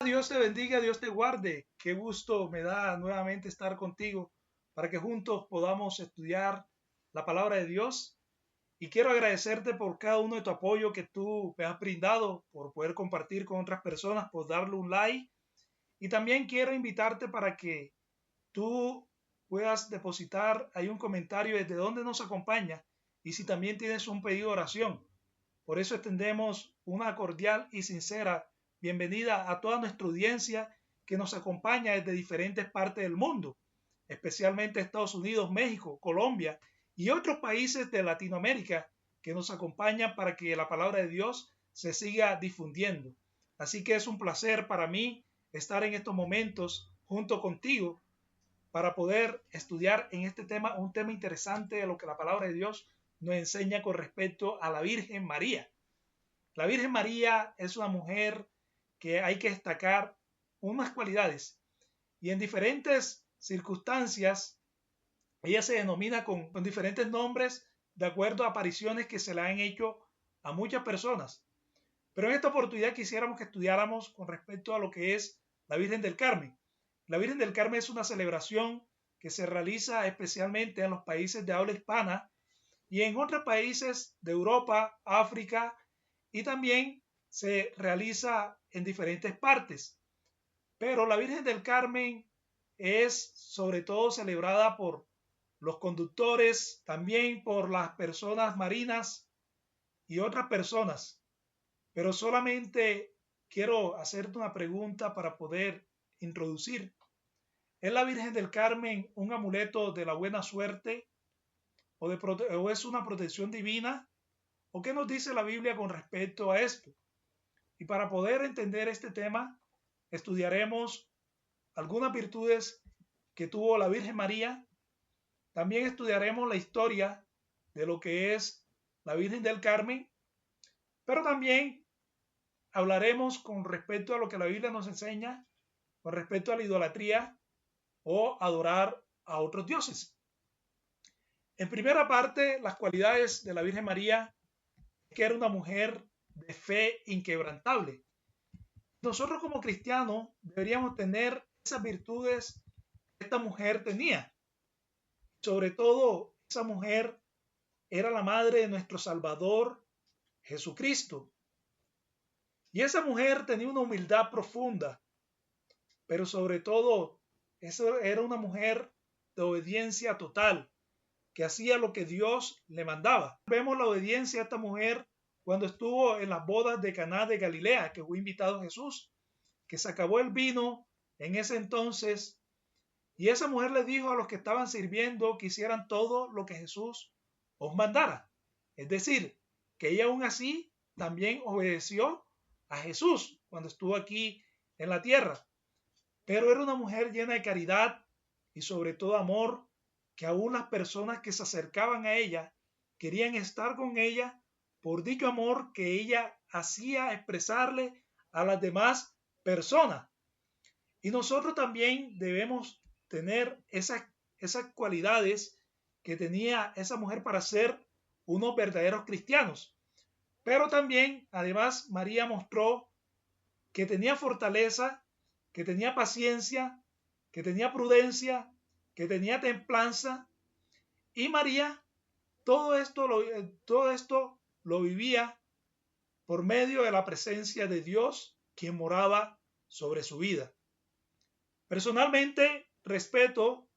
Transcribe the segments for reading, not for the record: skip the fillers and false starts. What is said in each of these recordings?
Dios te bendiga, Dios te guarde. Qué gusto me da nuevamente estar contigo para que juntos podamos estudiar la palabra de Dios. Y quiero agradecerte por cada uno de tu apoyo que tú me has brindado, por poder compartir con otras personas, por darle un like. Y también quiero invitarte para que tú puedas depositar ahí un comentario desde donde nos acompaña y si también tienes un pedido de oración. Por eso extendemos una cordial y sincera bienvenida a toda nuestra audiencia que nos acompaña desde diferentes partes del mundo, especialmente Estados Unidos, México, Colombia y otros países de Latinoamérica que nos acompañan para que la palabra de Dios se siga difundiendo. Así que es un placer para mí estar en estos momentos junto contigo para poder estudiar en este tema un tema interesante de lo que la palabra de Dios nos enseña con respecto a la Virgen María. La Virgen María es una mujer que hay que destacar unas cualidades y en diferentes circunstancias ella se denomina con diferentes nombres de acuerdo a apariciones que se le han hecho a muchas personas. Pero en esta oportunidad quisiéramos que estudiáramos con respecto a lo que es la Virgen del Carmen. La Virgen del Carmen es una celebración que se realiza especialmente en los países de habla hispana y en otros países de Europa, África y también se realiza en diferentes partes. Pero la Virgen del Carmen es sobre todo celebrada por los conductores, también por las personas marinas y otras personas. Pero solamente quiero hacerte una pregunta para poder introducir. ¿Es la Virgen del Carmen un amuleto de la buena suerte o es una protección divina? ¿O qué nos dice la Biblia con respecto a esto? Y para poder entender este tema, estudiaremos algunas virtudes que tuvo la Virgen María. También estudiaremos la historia de lo que es la Virgen del Carmen, pero también hablaremos con respecto a lo que la Biblia nos enseña con respecto a la idolatría o adorar a otros dioses. En primera parte, las cualidades de la Virgen María, que era una mujer de fe inquebrantable. Nosotros como cristianos deberíamos tener esas virtudes que esta mujer tenía. Sobre todo, esa mujer era la madre de nuestro Salvador Jesucristo. Y esa mujer tenía una humildad profunda, pero sobre todo, eso era una mujer de obediencia total, que hacía lo que Dios le mandaba. Vemos la obediencia de esta mujer cuando estuvo en las bodas de Caná de Galilea, que fue invitado Jesús, que se acabó el vino en ese entonces, y esa mujer le dijo a los que estaban sirviendo que hicieran todo lo que Jesús os mandara. Es decir, que ella aún así también obedeció a Jesús cuando estuvo aquí en la tierra. Pero era una mujer llena de caridad y sobre todo amor, que aún las personas que se acercaban a ella querían estar con ella por dicho amor que ella hacía expresarle a las demás personas. Y nosotros también debemos tener esas cualidades que tenía esa mujer para ser unos verdaderos cristianos. Pero también, además, María mostró que tenía fortaleza, que tenía paciencia, que tenía prudencia, que tenía templanza. Y María todo esto lo vivía por medio de la presencia de Dios, quien moraba sobre su vida. Personalmente, respeto,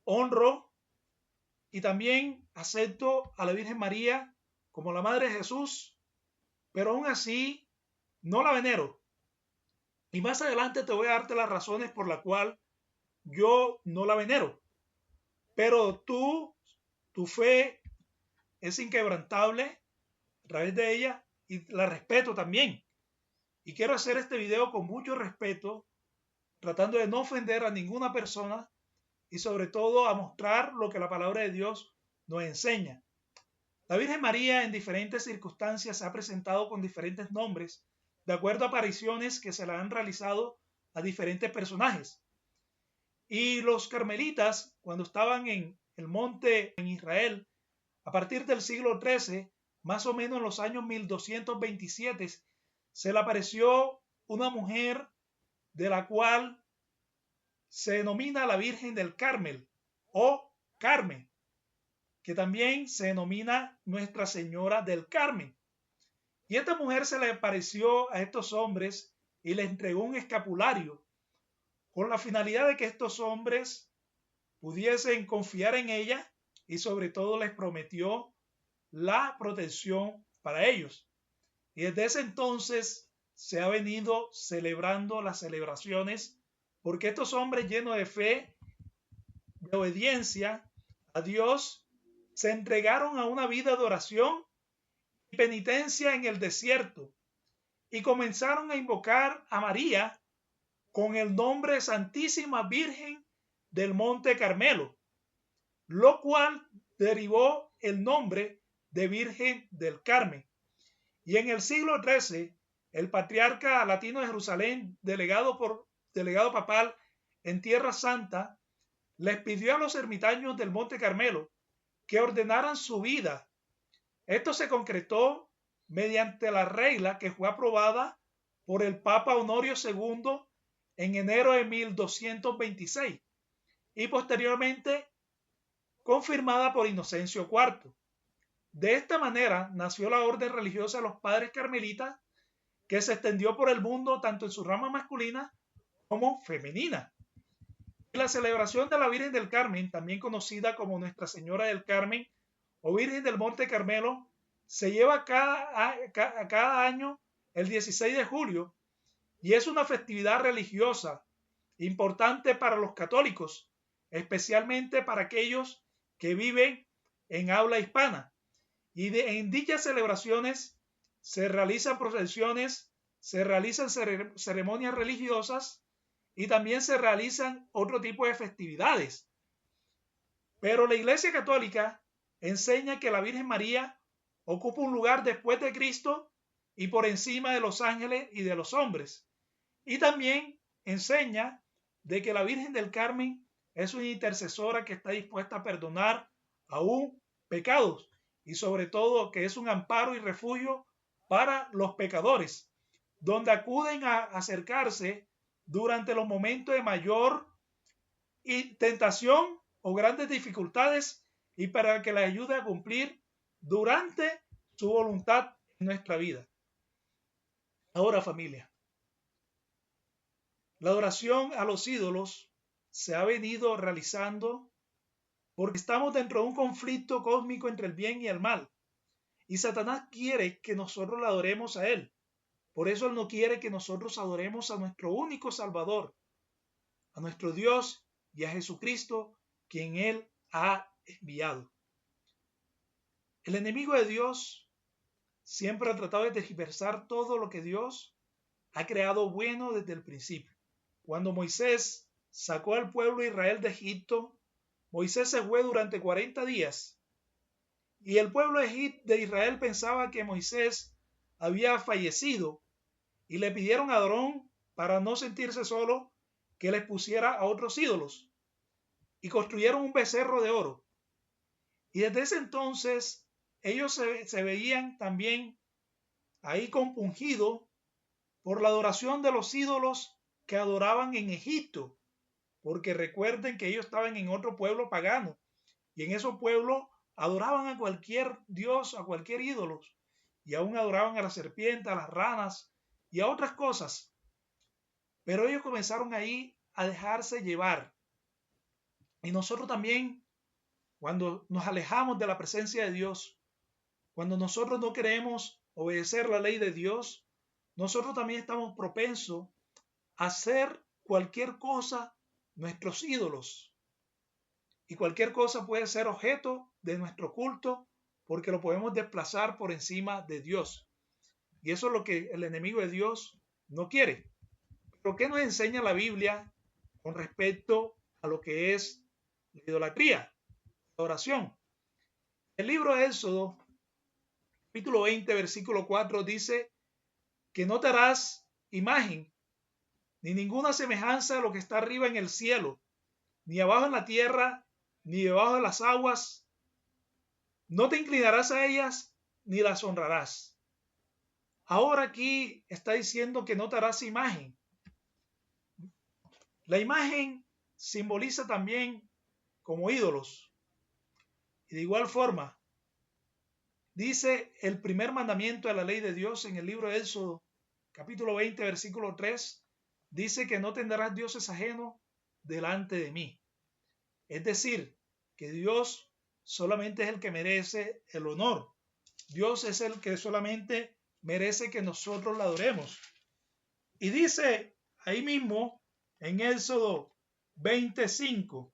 honro y también acepto a la Virgen María como la Madre de Jesús, pero aún así no la venero. Y más adelante te voy a darte las razones por las cuales yo no la venero. Pero tu fe es inquebrantable a través de ella y la respeto también. Y quiero hacer este video con mucho respeto, tratando de no ofender a ninguna persona y sobre todo a mostrar lo que la palabra de Dios nos enseña. La Virgen María en diferentes circunstancias se ha presentado con diferentes nombres, de acuerdo a apariciones que se le han realizado a diferentes personajes. Y los carmelitas, cuando estaban en el monte en Israel, a partir del siglo XIII, más o menos en los años 1227, se le apareció una mujer de la cual se denomina la Virgen del Carmel o Carmen, que también se denomina Nuestra Señora del Carmen. Y esta mujer se le apareció a estos hombres y les entregó un escapulario con la finalidad de que estos hombres pudiesen confiar en ella y sobre todo les prometió la protección para ellos. Y desde ese entonces se ha venido celebrando las celebraciones porque estos hombres llenos de fe, de obediencia a Dios, se entregaron a una vida de oración y penitencia en el desierto y comenzaron a invocar a María con el nombre Santísima Virgen del Monte Carmelo, lo cual derivó el nombre de Virgen del Carmen. Y en el siglo XIII, el patriarca latino de Jerusalén, delegado papal en Tierra Santa, les pidió a los ermitaños del Monte Carmelo que ordenaran su vida. Esto se concretó mediante la regla que fue aprobada por el Papa Honorio II en enero de 1226 y posteriormente confirmada por Inocencio IV. De esta manera nació la orden religiosa de los padres carmelitas, que se extendió por el mundo tanto en su rama masculina como femenina. La celebración de la Virgen del Carmen, también conocida como Nuestra Señora del Carmen o Virgen del Monte Carmelo, se lleva cada año el 16 de julio y es una festividad religiosa importante para los católicos, especialmente para aquellos que viven en habla hispana. Y en dichas celebraciones se realizan procesiones, se realizan ceremonias religiosas y también se realizan otro tipo de festividades. Pero la Iglesia Católica enseña que la Virgen María ocupa un lugar después de Cristo y por encima de los ángeles y de los hombres. Y también enseña de que la Virgen del Carmen es una intercesora que está dispuesta a perdonar aún pecados y sobre todo que es un amparo y refugio para los pecadores, donde acuden a acercarse durante los momentos de mayor tentación o grandes dificultades y para que les ayude a cumplir durante su voluntad en nuestra vida. Ahora, familia, la adoración a los ídolos se ha venido realizando porque estamos dentro de un conflicto cósmico entre el bien y el mal. Y Satanás quiere que nosotros le adoremos a él. Por eso él no quiere que nosotros adoremos a nuestro único Salvador, a nuestro Dios y a Jesucristo, quien él ha enviado. El enemigo de Dios siempre ha tratado de tergiversar todo lo que Dios ha creado bueno desde el principio. Cuando Moisés sacó al pueblo de Israel de Egipto, Moisés se fue durante 40 días y el pueblo de Israel pensaba que Moisés había fallecido y le pidieron a Aarón, para no sentirse solo, que les pusiera a otros ídolos y construyeron un becerro de oro. Y desde ese entonces ellos se veían también ahí compungidos por la adoración de los ídolos que adoraban en Egipto, porque recuerden que ellos estaban en otro pueblo pagano y en esos pueblos adoraban a cualquier dios, a cualquier ídolo, y aún adoraban a la serpiente, a las ranas y a otras cosas. Pero ellos comenzaron ahí a dejarse llevar. Y nosotros también, cuando nos alejamos de la presencia de Dios, cuando nosotros no queremos obedecer la ley de Dios, nosotros también estamos propensos a hacer cualquier cosa nuestros ídolos. Y cualquier cosa puede ser objeto de nuestro culto porque lo podemos desplazar por encima de Dios. Y eso es lo que el enemigo de Dios no quiere. ¿Pero qué nos enseña la Biblia con respecto a lo que es la idolatría, la oración? El libro de Éxodo, capítulo 20, versículo 4, dice que no te harás imagen ni ninguna semejanza de lo que está arriba en el cielo, ni abajo en la tierra, ni debajo de las aguas. No te inclinarás a ellas, ni las honrarás. Ahora aquí está diciendo que no te harás imagen. La imagen simboliza también como ídolos. Y de igual forma, dice el primer mandamiento de la ley de Dios en el libro de Éxodo, capítulo 20, versículo 3, dice que no tendrás dioses ajenos delante de mí. Es decir, que Dios solamente es el que merece el honor. Dios es el que solamente merece que nosotros la adoremos. Y dice ahí mismo en Éxodo 25,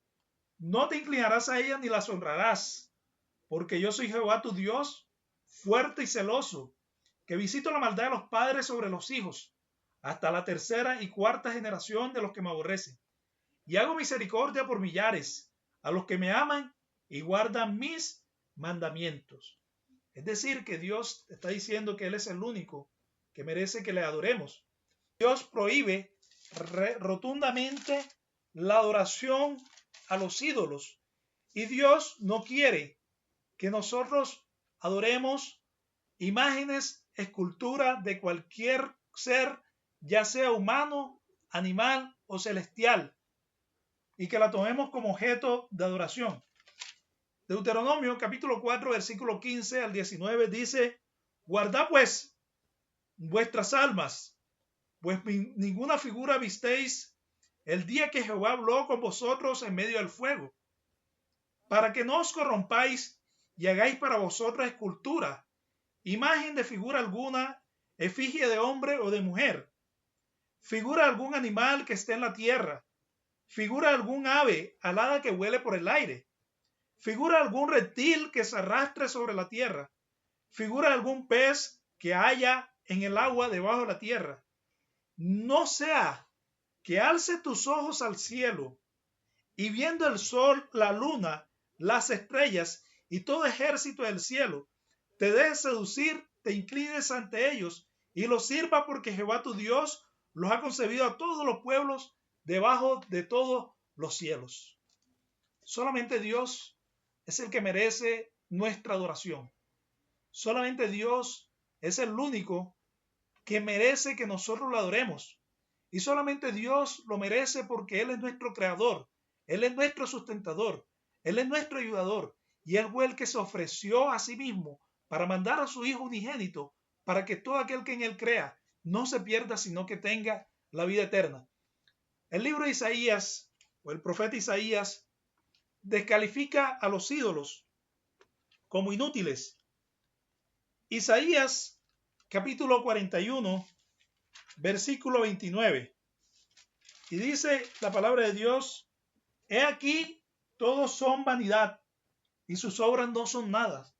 no te inclinarás a ellas ni las honrarás, porque yo soy Jehová tu Dios, fuerte y celoso, que visito la maldad de los padres sobre los hijos, hasta la tercera y cuarta generación de los que me aborrecen. Y hago misericordia por millares, a los que me aman y guardan mis mandamientos. Es decir, que Dios está diciendo que Él es el único que merece que le adoremos. Dios prohíbe rotundamente la adoración a los ídolos. Y Dios no quiere que nosotros adoremos imágenes, esculturas de cualquier ser, ya sea humano, animal o celestial, y que la tomemos como objeto de adoración. Deuteronomio capítulo 4, versículo 15 al 19 dice, guardad pues vuestras almas, pues ninguna figura visteis el día que Jehová habló con vosotros en medio del fuego, para que no os corrompáis y hagáis para vosotros escultura, imagen de figura alguna, efigie de hombre o de mujer, figura de algún animal que esté en la tierra, figura de algún ave alada que vuele por el aire, figura de algún reptil que se arrastre sobre la tierra, figura de algún pez que haya en el agua debajo de la tierra. No sea que alce tus ojos al cielo y viendo el sol, la luna, las estrellas y todo ejército del cielo, te dejes seducir, te inclines ante ellos y los sirva, porque Jehová tu Dios los ha concebido a todos los pueblos debajo de todos los cielos. Solamente Dios es el que merece nuestra adoración. Solamente Dios es el único que merece que nosotros lo adoremos. Y solamente Dios lo merece porque Él es nuestro creador, Él es nuestro sustentador, Él es nuestro ayudador. Y Él fue el que se ofreció a sí mismo para mandar a su Hijo unigénito, para que todo aquel que en Él crea no se pierda, sino que tenga la vida eterna. El libro de Isaías, o el profeta Isaías, descalifica a los ídolos como inútiles. Isaías capítulo 41, versículo 29. Y dice la palabra de Dios, he aquí, todos son vanidad, y sus obras no son nada.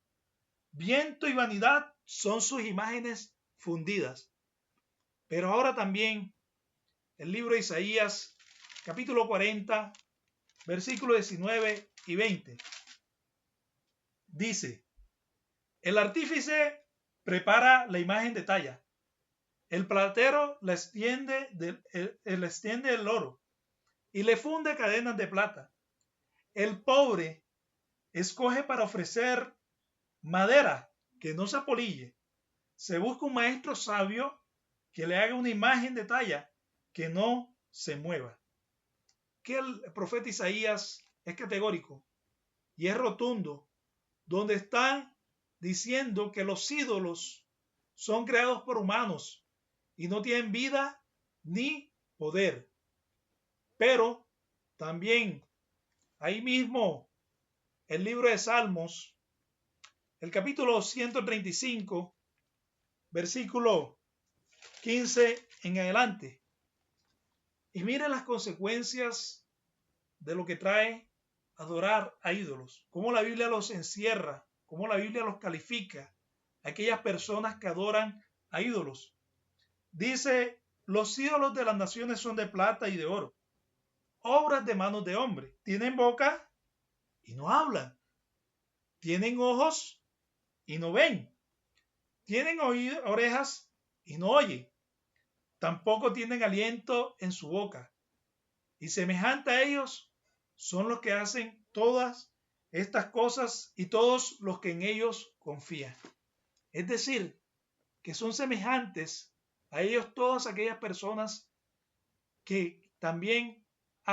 Viento y vanidad son sus imágenes fundidas. Pero ahora también el libro de Isaías, capítulo 40, versículo 19 y 20. Dice, el artífice prepara la imagen de talla, el platero le extiende el oro y le funde cadenas de plata. El pobre escoge para ofrecer madera que no se apolille. Se busca un maestro sabio que le haga una imagen de talla que no se mueva. Que el profeta Isaías es categórico y es rotundo, donde está diciendo que los ídolos son creados por humanos y no tienen vida ni poder. Pero también ahí mismo el libro de Salmos, el capítulo 135, versículo 15 en adelante. Y miren las consecuencias de lo que trae adorar a ídolos, cómo la Biblia los encierra, cómo la Biblia los califica, aquellas personas que adoran a ídolos. Dice, los ídolos de las naciones son de plata y de oro, obras de manos de hombre. Tienen boca y no hablan. Tienen ojos y no ven. Tienen orejas y no oyen. Tampoco tienen aliento en su boca. Y semejante a ellos son los que hacen todas estas cosas y todos los que en ellos confían. Es decir, que son semejantes a ellos todas aquellas personas que también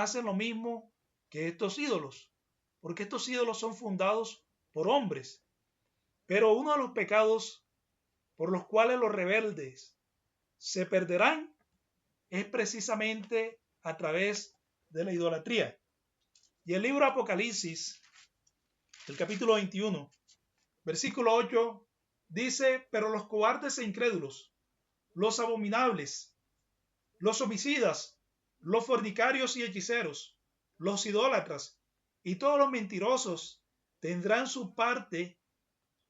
hacen lo mismo que estos ídolos, porque estos ídolos son fundados por hombres. Pero uno de los pecados por los cuales los rebeldes se perderán es precisamente a través de la idolatría. Y el libro Apocalipsis, el capítulo 21, versículo 8, dice: pero los cobardes e incrédulos, los abominables, los homicidas, los fornicarios y hechiceros, los idólatras y todos los mentirosos tendrán su parte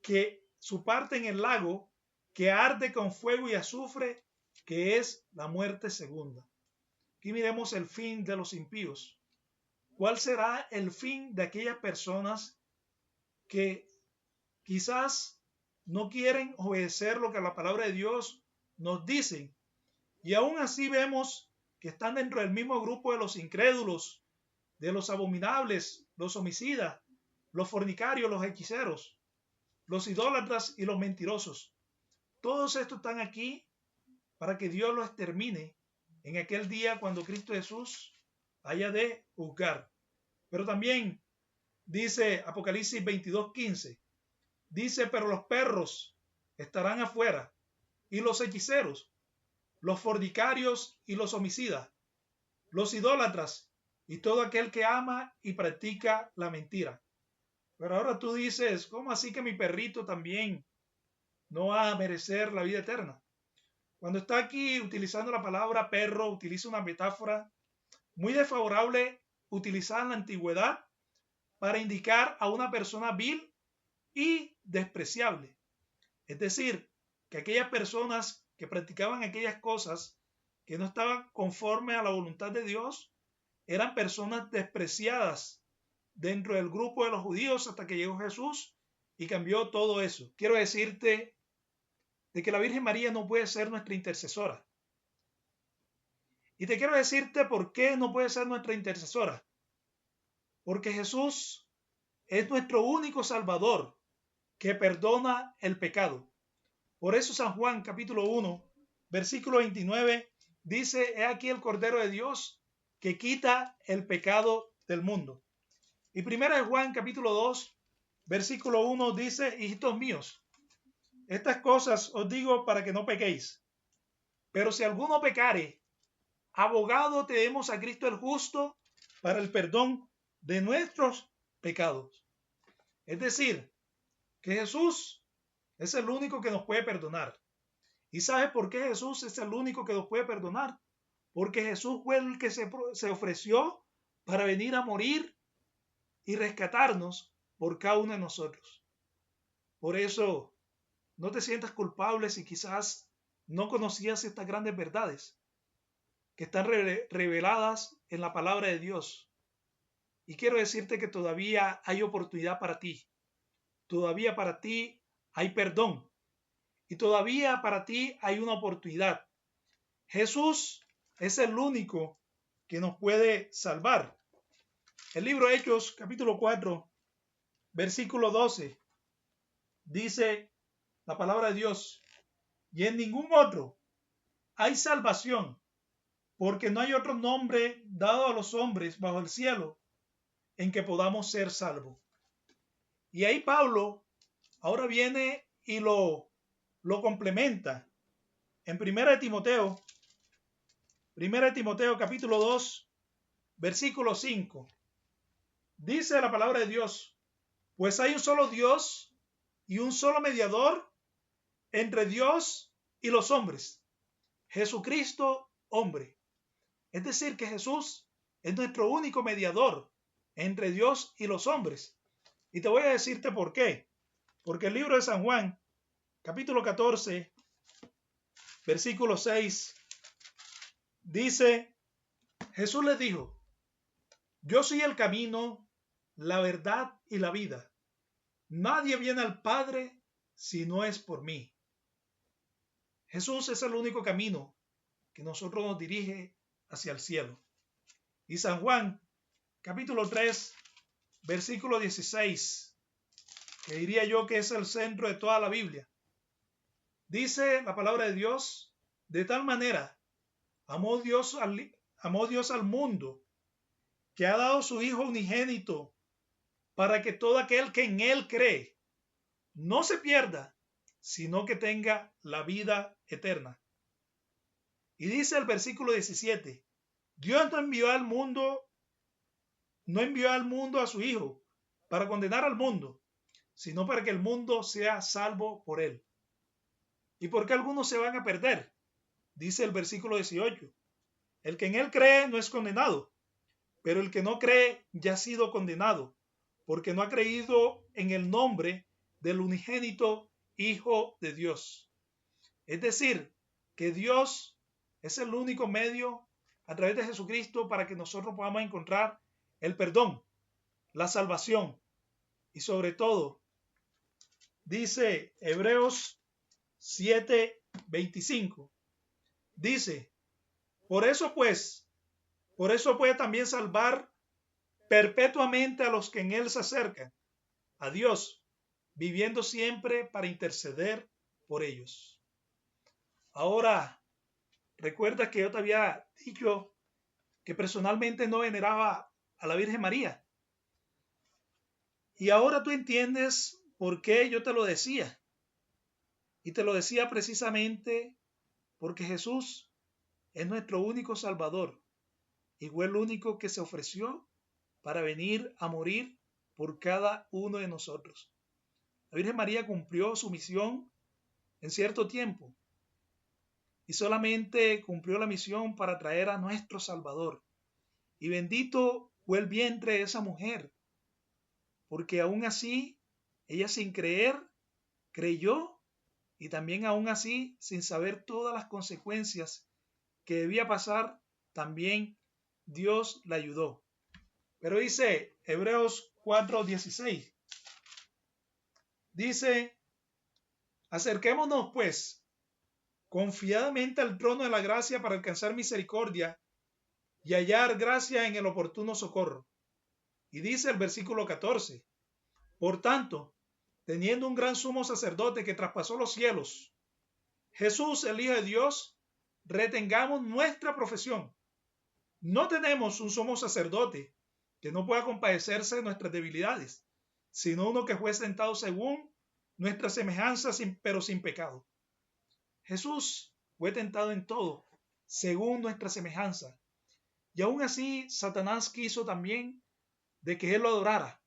en el lago que arde con fuego y azufre, que es la muerte segunda. Aquí miremos el fin de los impíos. ¿Cuál será el fin de aquellas personas que quizás no quieren obedecer lo que la palabra de Dios nos dice? Y aún así vemos que están dentro del mismo grupo de los incrédulos, de los abominables, los homicidas, los fornicarios, los hechiceros, los idólatras y los mentirosos. Todos estos están aquí para que Dios los extermine en aquel día cuando Cristo Jesús haya de juzgar. Pero también dice Apocalipsis 22:15, dice: pero los perros estarán afuera, y los hechiceros, los fornicarios y los homicidas, los idólatras y todo aquel que ama y practica la mentira. Pero ahora tú dices: ¿cómo así que mi perrito también no va a merecer la vida eterna? Cuando está aquí utilizando la palabra perro, utiliza una metáfora muy desfavorable utilizada en la antigüedad para indicar a una persona vil y despreciable. Es decir, que aquellas personas que practicaban aquellas cosas que no estaban conforme a la voluntad de Dios eran personas despreciadas dentro del grupo de los judíos hasta que llegó Jesús y cambió todo eso. Quiero decirte de que la Virgen María no puede ser nuestra intercesora. Y te quiero decirte por qué no puede ser nuestra intercesora. Porque Jesús es nuestro único Salvador que perdona el pecado. Por eso San Juan capítulo 1, versículo 29 dice: he aquí el Cordero de Dios que quita el pecado del mundo. Y primera de Juan capítulo 2, versículo 1 dice: hijitos míos, estas cosas os digo para que no pequéis. Pero si alguno pecare, abogado tenemos a Cristo el justo para el perdón de nuestros pecados. Es decir, que Jesús es el único que nos puede perdonar. ¿Y sabes por qué Jesús es el único que nos puede perdonar? Porque Jesús fue el que se ofreció para venir a morir y rescatarnos por cada uno de nosotros. Por eso, no te sientas culpable si quizás no conocías estas grandes verdades que están reveladas en la palabra de Dios. Y quiero decirte que todavía hay oportunidad para ti. Todavía para ti hay perdón. Y todavía para ti hay una oportunidad. Jesús es el único que nos puede salvar. El libro de Hechos, capítulo 4, versículo 12, dice la palabra de Dios: y en ningún otro hay salvación, porque no hay otro nombre dado a los hombres bajo el cielo en que podamos ser salvos. Y ahí Pablo ahora viene y lo complementa en Primera de Timoteo capítulo 2, versículo 5. Dice la palabra de Dios: pues hay un solo Dios y un solo mediador entre Dios y los hombres, Jesucristo hombre. Es decir, que Jesús es nuestro único mediador entre Dios y los hombres. Y te voy a decirte por qué. Porque el libro de San Juan, capítulo 14, versículo 6, dice: Jesús les dijo: yo soy el camino, la verdad y la vida. Nadie viene al Padre si no es por mí. Jesús es el único camino que nosotros nos dirige hacia el cielo. Y San Juan, capítulo 3, versículo 16, que diría yo que es el centro de toda la Biblia. Dice la palabra de Dios: de tal manera amó Dios al mundo, que ha dado su Hijo unigénito para que todo aquel que en Él cree no se pierda, sino que tenga la vida eterna. Y dice el versículo 17, Dios no envió al mundo a su Hijo para condenar al mundo, sino para que el mundo sea salvo por Él. ¿Y por qué algunos se van a perder? Dice el versículo 18, el que en Él cree no es condenado, pero el que no cree ya ha sido condenado, porque no ha creído en el nombre del unigénito Hijo de Dios. Es decir, que Dios es el único medio a través de Jesucristo para que nosotros podamos encontrar el perdón, la salvación y sobre todo, dice Hebreos 7:25, dice, por eso puede también salvar perpetuamente a los que en Él se acercan a Dios, viviendo siempre para interceder por ellos. Ahora, recuerda que yo te había dicho que personalmente no veneraba a la Virgen María. Y ahora tú entiendes por qué yo te lo decía. Y te lo decía precisamente porque Jesús es nuestro único Salvador y fue el único que se ofreció para venir a morir por cada uno de nosotros. La Virgen María cumplió su misión en cierto tiempo y solamente cumplió la misión para traer a nuestro Salvador. Y bendito fue el vientre de esa mujer, porque aún así, ella sin creer, creyó, y también aún así, sin saber todas las consecuencias que debía pasar, también Dios la ayudó. Pero dice Hebreos 4:16, dice, acerquémonos pues confiadamente al trono de la gracia para alcanzar misericordia y hallar gracia en el oportuno socorro. Y dice el versículo 14, por tanto, teniendo un gran sumo sacerdote que traspasó los cielos, Jesús, el Hijo de Dios, retengamos nuestra profesión. No tenemos un sumo sacerdote que no pueda compadecerse de nuestras debilidades, sino uno que fue sentado según nuestra semejanza, pero sin pecado. Jesús fue tentado en todo, según nuestra semejanza. Y aún así, Satanás quiso también de que él lo adorara.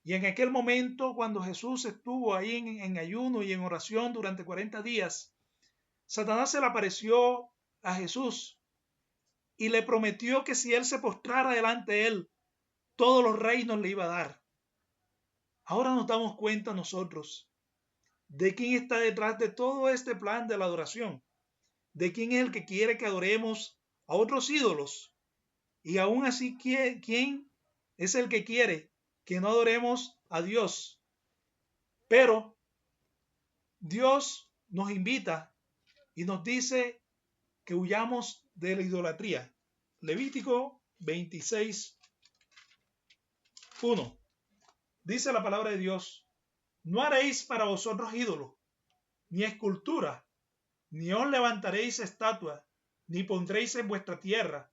Y en aquel momento, cuando Jesús estuvo ahí en ayuno y en oración durante 40 días, Satanás se le apareció a Jesús y le prometió que si él se postrara delante de él, todos los reinos le iba a dar. Ahora nos damos cuenta nosotros de quién está detrás de todo este plan de la adoración, de quién es el que quiere que adoremos a otros ídolos. Y aún así, ¿quién es el que quiere que no adoremos a Dios? Pero Dios nos invita y nos dice que huyamos de la idolatría. Levítico 26:1. Dice la palabra de Dios, no haréis para vosotros ídolo, ni escultura, ni os levantaréis estatua, ni pondréis en vuestra tierra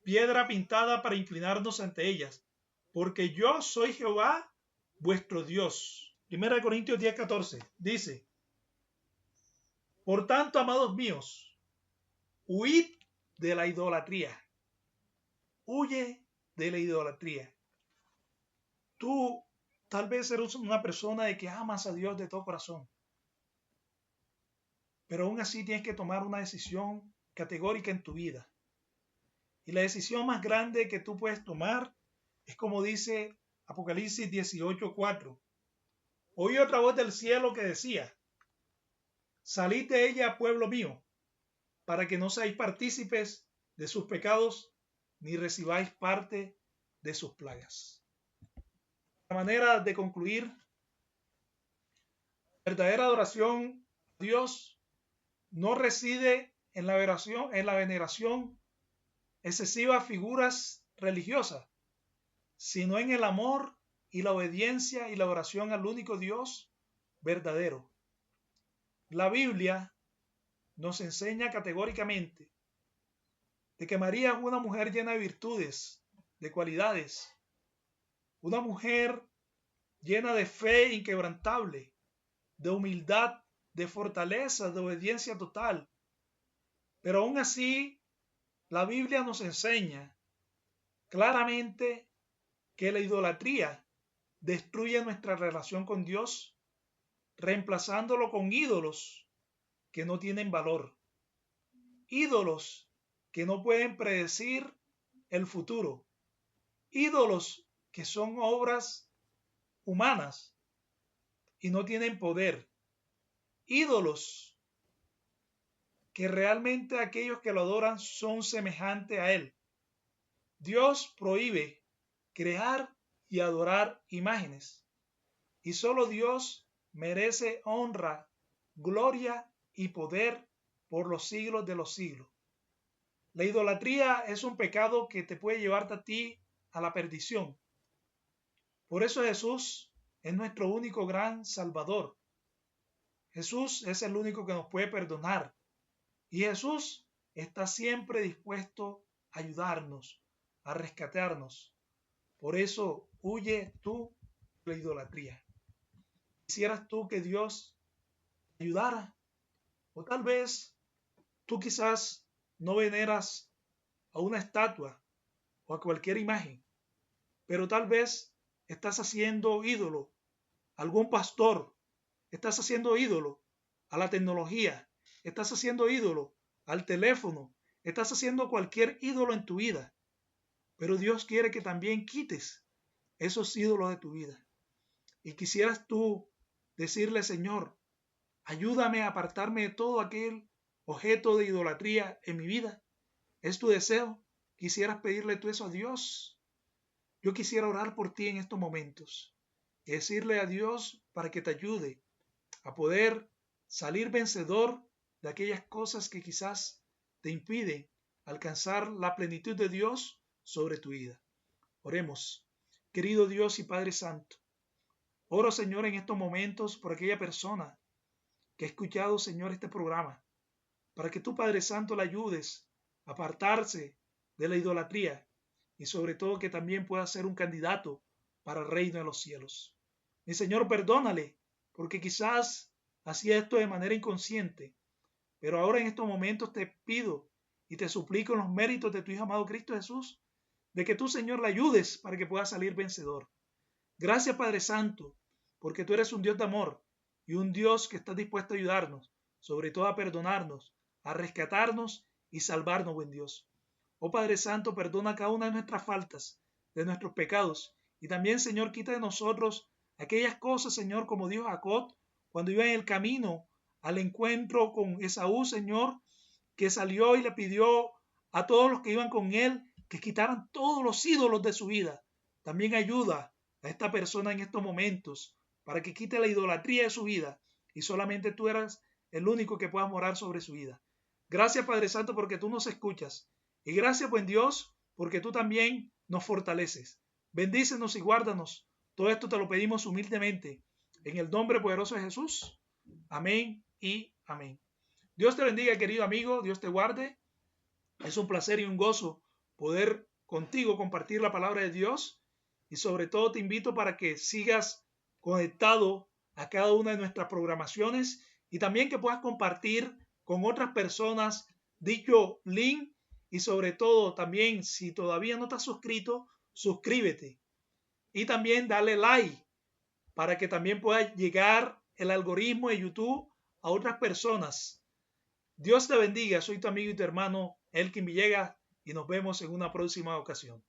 piedra pintada para inclinarnos ante ellas, porque yo soy Jehová, vuestro Dios. 1 Corintios 10:14 dice, por tanto, amados míos, huid de la idolatría. Huye de la idolatría. Tú tal vez eres una persona de que amas a Dios de todo corazón, pero aún así tienes que tomar una decisión categórica en tu vida. Y la decisión más grande que tú puedes tomar es como dice Apocalipsis 18:4. Oí otra voz del cielo que decía, salid de ella, pueblo mío, para que no seáis partícipes de sus pecados, ni recibáis parte de sus plagas. La manera de concluir, la verdadera adoración a Dios no reside en la veneración excesiva a figuras religiosas, sino en el amor y la obediencia y la oración al único Dios verdadero. La Biblia nos enseña categóricamente de que María es una mujer llena de virtudes, de cualidades. Una mujer llena de fe inquebrantable, de humildad, de fortaleza, de obediencia total. Pero aún así, la Biblia nos enseña claramente que la idolatría destruye nuestra relación con Dios, reemplazándolo con ídolos que no tienen valor. Ídolos que no pueden predecir el futuro. Ídolos que son obras humanas y no tienen poder. Ídolos que realmente aquellos que lo adoran son semejantes a Él. Dios prohíbe crear y adorar imágenes. Y solo Dios merece honra, gloria y poder por los siglos de los siglos. La idolatría es un pecado que te puede llevarte a ti a la perdición. Por eso Jesús es nuestro único gran Salvador. Jesús es el único que nos puede perdonar. Y Jesús está siempre dispuesto a ayudarnos, a rescatarnos. Por eso huye tú de la idolatría. ¿Quisieras tú que Dios te ayudara? O tal vez tú quizás no veneras a una estatua o a cualquier imagen, pero tal vez estás haciendo ídolo a algún pastor, estás haciendo ídolo a la tecnología, estás haciendo ídolo al teléfono, estás haciendo cualquier ídolo en tu vida. Pero Dios quiere que también quites esos ídolos de tu vida. Y quisieras tú decirle, Señor, ayúdame a apartarme de todo aquel objeto de idolatría en mi vida. ¿Es tu deseo? ¿Quisieras pedirle tú eso a Dios? Yo quisiera orar por ti en estos momentos y decirle a Dios para que te ayude a poder salir vencedor de aquellas cosas que quizás te impiden alcanzar la plenitud de Dios sobre tu vida. Oremos. Querido Dios y Padre Santo, oro, Señor, en estos momentos por aquella persona que ha escuchado, Señor, este programa, para que tú, Padre Santo, le ayudes a apartarse de la idolatría y sobre todo que también pueda ser un candidato para el reino de los cielos. Mi Señor, perdónale, porque quizás hacía esto de manera inconsciente, pero ahora en estos momentos te pido y te suplico en los méritos de tu Hijo amado Cristo Jesús, de que tú, Señor, le ayudes para que pueda salir vencedor. Gracias, Padre Santo, porque tú eres un Dios de amor y un Dios que está dispuesto a ayudarnos, sobre todo a perdonarnos, a rescatarnos y salvarnos, buen Dios. Oh Padre Santo, perdona cada una de nuestras faltas, de nuestros pecados, y también, Señor, quita de nosotros aquellas cosas, Señor, como dijo Jacob, cuando iba en el camino al encuentro con Esaú, Señor, que salió y le pidió a todos los que iban con él que quitaran todos los ídolos de su vida. También ayuda a esta persona en estos momentos para que quite la idolatría de su vida y solamente tú eras el único que pueda morar sobre su vida. Gracias, Padre Santo, porque tú nos escuchas y gracias, buen Dios, porque tú también nos fortaleces. Bendícenos y guárdanos. Todo esto te lo pedimos humildemente en el nombre poderoso de Jesús. Amén y amén. Dios te bendiga, querido amigo. Dios te guarde. Es un placer y un gozo poder contigo compartir la palabra de Dios y sobre todo te invito para que sigas conectado a cada una de nuestras programaciones y también que puedas compartir con otras personas dicho link y sobre todo también si todavía no estás suscrito, suscríbete y también dale like para que también pueda llegar el algoritmo de YouTube a otras personas. Dios te bendiga, soy tu amigo y tu hermano Elkin Villegas y nos vemos en una próxima ocasión.